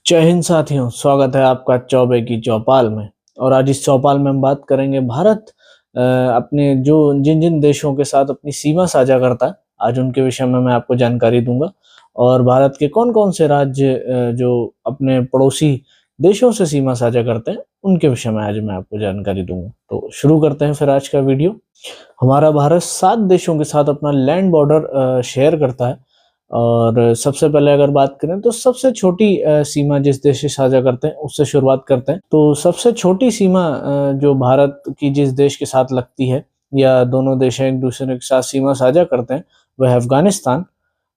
जय हिंद साथियों, स्वागत है आपका चौबे की चौपाल में। और आज इस चौपाल में हम बात करेंगे भारत अपने जो जिन जिन देशों के साथ अपनी सीमा साझा करता है, आज उनके विषय में मैं आपको जानकारी दूंगा। और भारत के कौन कौन से राज्य जो अपने पड़ोसी देशों से सीमा साझा करते हैं, उनके विषय में आज मैं आपको जानकारी दूंगा। तो शुरू करते हैं फिर आज का वीडियो। हमारा भारत 7 देशों के साथ अपना लैंड बॉर्डर शेयर करता है। और सबसे पहले अगर बात करें तो सबसे छोटी सीमा जिस देश से साझा करते हैं उससे शुरुआत करते हैं। तो सबसे छोटी सीमा जो भारत की जिस देश के साथ लगती है, या दोनों देश एक दूसरे के साथ सीमा साझा करते हैं, वह है अफगानिस्तान।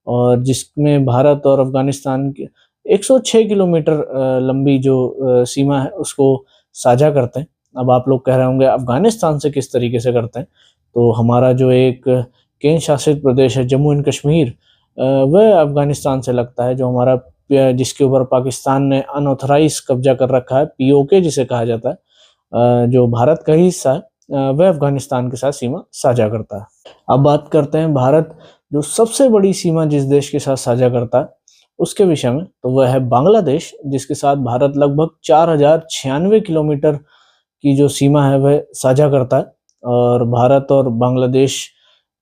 और जिसमें भारत और अफगानिस्तान के 106 किलोमीटर लंबी जो सीमा है उसको साझा करते हैं। अब आप लोग कह रहे होंगे अफगानिस्तान से किस तरीके से करते हैं। तो हमारा जो एक केंद्र शासित प्रदेश है जम्मू एंड कश्मीर, वह अफगानिस्तान से लगता है। जो हमारा जिसके ऊपर पाकिस्तान ने अनऑथराइज कब्जा कर रखा है, पीओके जिसे कहा जाता है, जो भारत का ही हिस्सा है, वह अफगानिस्तान के साथ सीमा साझा करता है। अब बात करते हैं भारत जो सबसे बड़ी सीमा जिस देश के साथ साझा करता है उसके विषय में, तो वह है बांग्लादेश, जिसके साथ भारत लगभग 4096 किलोमीटर की जो सीमा है वह साझा करता है। और भारत और बांग्लादेश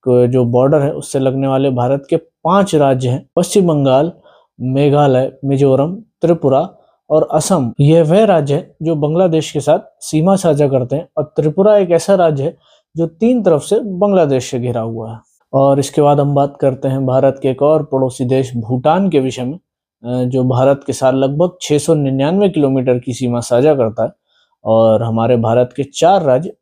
जो बॉर्डर है उससे लगने वाले भारत के 5 राज्य हैं: पश्चिम बंगाल, मेघालय, मिजोरम, त्रिपुरा और असम। यह वह राज्य है जो बांग्लादेश के साथ सीमा साझा करते हैं। और त्रिपुरा एक ऐसा राज्य है जो 3 तरफ से बांग्लादेश से घिरा हुआ है। और इसके बाद हम बात करते हैं भारत के एक और पड़ोसी देश भूटान के विषय में, जो भारत के साथ लगभग 699 किलोमीटर की सीमा साझा करता है। और हमारे भारत के 4 राज्य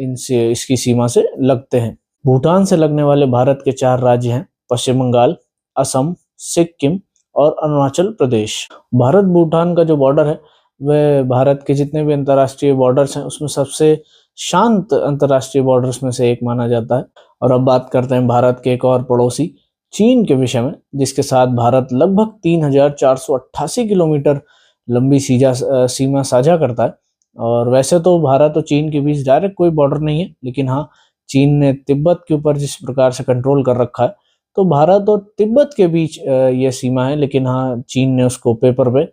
इनसे इसकी सीमा से लगते हैं। भूटान से लगने वाले भारत के 4 राज्य हैं: पश्चिम बंगाल, असम, सिक्किम और अरुणाचल प्रदेश। भारत भूटान का जो बॉर्डर है वह भारत के जितने भी अंतर्राष्ट्रीय बॉर्डर्स हैं उसमें सबसे शांत अंतर्राष्ट्रीय बॉर्डर्स में से एक माना जाता है। और अब बात करते हैं भारत के एक और पड़ोसी चीन के विषय में, जिसके साथ भारत लगभग 3488 किलोमीटर लंबी सीमा साझा करता है। और वैसे तो भारत और चीन के बीच डायरेक्ट कोई बॉर्डर नहीं है, लेकिन हाँ, चीन ने तिब्बत के ऊपर जिस प्रकार से कंट्रोल कर रखा है, तो भारत और तिब्बत के बीच ये सीमा है। लेकिन हाँ, चीन ने उसको पेपर पे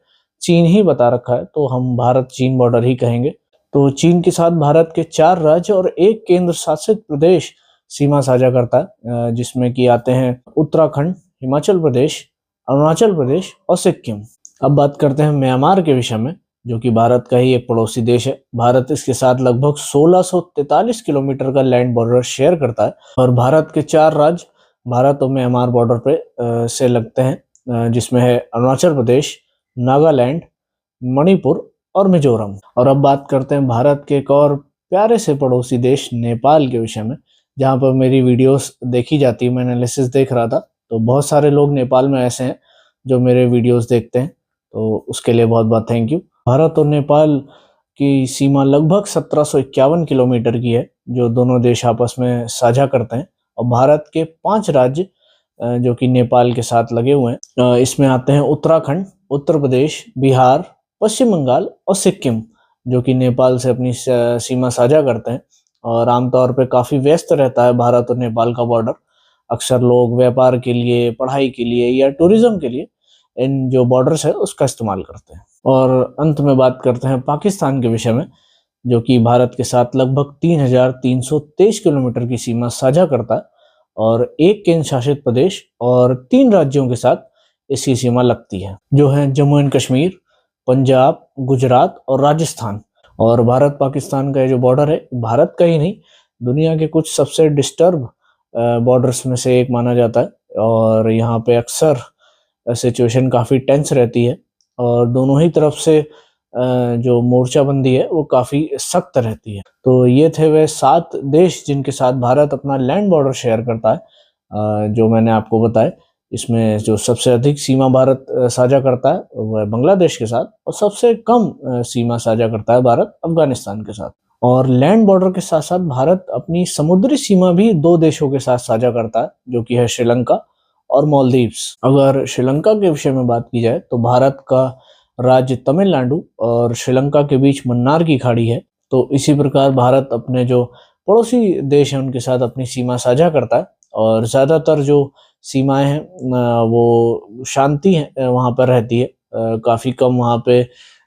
चीन ही बता रखा है, तो हम भारत चीन बॉर्डर ही कहेंगे। तो चीन के साथ भारत के 4 राज्य और एक केंद्र शासित प्रदेश सीमा साझा करता है, जिसमें कि आते हैं उत्तराखंड, हिमाचल प्रदेश, अरुणाचल प्रदेश और सिक्किम। अब बात करते हैं म्यांमार के विषय में, जो कि भारत का ही एक पड़ोसी देश है। भारत इसके साथ लगभग 1643 किलोमीटर का लैंड बॉर्डर शेयर करता है। और भारत के 4 राज्य भारत और म्यांमार बॉर्डर पे से लगते हैं, जिसमें है अरुणाचल प्रदेश, नागालैंड, मणिपुर और मिजोरम। और अब बात करते हैं भारत के एक और प्यारे से पड़ोसी देश नेपाल के विषय में, जहाँ पर मेरी वीडियोस देखी जाती है। मैं एनालिसिस देख रहा था, तो बहुत सारे लोग नेपाल में ऐसे हैं जो मेरे वीडियोस देखते हैं, तो उसके लिए बहुत बहुत थैंक यू। भारत और नेपाल की सीमा लगभग 1751 किलोमीटर की है, जो दोनों देश आपस में साझा करते हैं। और भारत के 5 राज्य जो कि नेपाल के साथ लगे हुए हैं, इसमें आते हैं उत्तराखंड, उत्तर प्रदेश, बिहार, पश्चिम बंगाल और सिक्किम, जो कि नेपाल से अपनी सीमा साझा करते हैं। और आमतौर पे काफ़ी व्यस्त रहता है भारत और नेपाल का बॉर्डर। अक्सर लोग व्यापार के लिए, पढ़ाई के लिए या टूरिज्म के लिए इन जो बॉर्डर्स है उसका इस्तेमाल करते हैं। और अंत में बात करते हैं पाकिस्तान के विषय में, जो कि भारत के साथ लगभग 3323 किलोमीटर की सीमा साझा करता है। और एक केंद्र शासित प्रदेश और 3 राज्यों के साथ इसकी सीमा लगती है, जो है जम्मू एंड कश्मीर, पंजाब, गुजरात और राजस्थान। और भारत पाकिस्तान का ये जो बॉर्डर है, भारत का ही नहीं, दुनिया के कुछ सबसे डिस्टर्ब बॉर्डर्स में से एक माना जाता है। और यहाँ पे अक्सर सिचुएशन काफ़ी टेंस रहती है, और दोनों ही तरफ से जो मोर्चाबंदी है वो काफ़ी सख्त रहती है। तो ये थे वह 7 देश जिनके साथ भारत अपना लैंड बॉर्डर शेयर करता है, जो मैंने आपको बताया। इसमें जो सबसे अधिक सीमा भारत साझा करता है वह बांग्लादेश के साथ, और सबसे कम सीमा साझा करता है भारत अफगानिस्तान के साथ। और लैंड बॉर्डर के साथ साथ भारत अपनी समुद्री सीमा भी 2 देशों के साथ साझा करता है, जो कि है श्रीलंका और मालदीव्स। अगर श्रीलंका के विषय में बात की जाए तो भारत का राज्य तमिलनाडु और श्रीलंका के बीच मन्नार की खाड़ी है। तो इसी प्रकार भारत अपने जो पड़ोसी देश हैं उनके साथ अपनी सीमा साझा करता है। और ज़्यादातर जो सीमाएं हैं वो शांति है वहाँ पर रहती है, काफ़ी कम वहाँ पे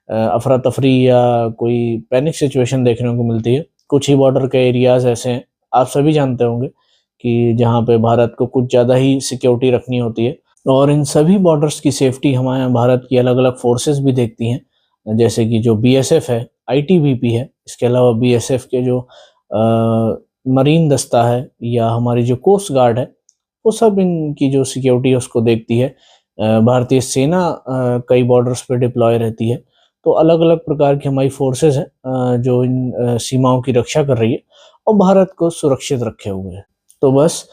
अफरा तफरी या कोई पैनिक सिचुएशन देखने को मिलती है। कुछ ही बॉर्डर के एरियाज़ ऐसे हैं, आप सभी जानते होंगे, कि जहाँ पे भारत को कुछ ज़्यादा ही सिक्योरिटी रखनी होती है, और इन सभी बॉर्डर्स की सेफ्टी हमारे यहाँ भारत की अलग-अलग फोर्सेस भी देखती हैं। जैसे कि जो बीएसएफ है, आईटीबीपी है, इसके अलावा बीएसएफ के जो मरीन दस्ता है या हमारी जो कोस्ट गार्ड है, वो सब इनकी जो सिक्योरिटी है उसको देखती है। भारतीय सेना कई बॉर्डर्स पे डिप्लॉय रहती है, तो अलग-अलग प्रकार की हमारी फोर्सेस हैं जो इन सीमाओं की रक्षा कर रही है और भारत को सुरक्षित रखे हुए है। तो बस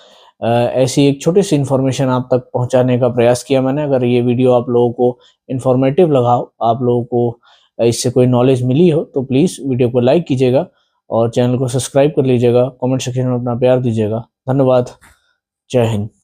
ऐसी एक छोटी-सी इन्फॉर्मेशन आप तक पहुँचाने का प्रयास किया मैंने। अगर ये वीडियो आप लोगों को इन्फॉर्मेटिव लगा हो, आप लोगों को इससे कोई नॉलेज मिली हो, तो प्लीज़ वीडियो को लाइक कीजिएगा और चैनल को सब्सक्राइब कर लीजिएगा, कमेंट सेक्शन में अपना प्यार दीजिएगा। धन्यवाद। जय हिंद।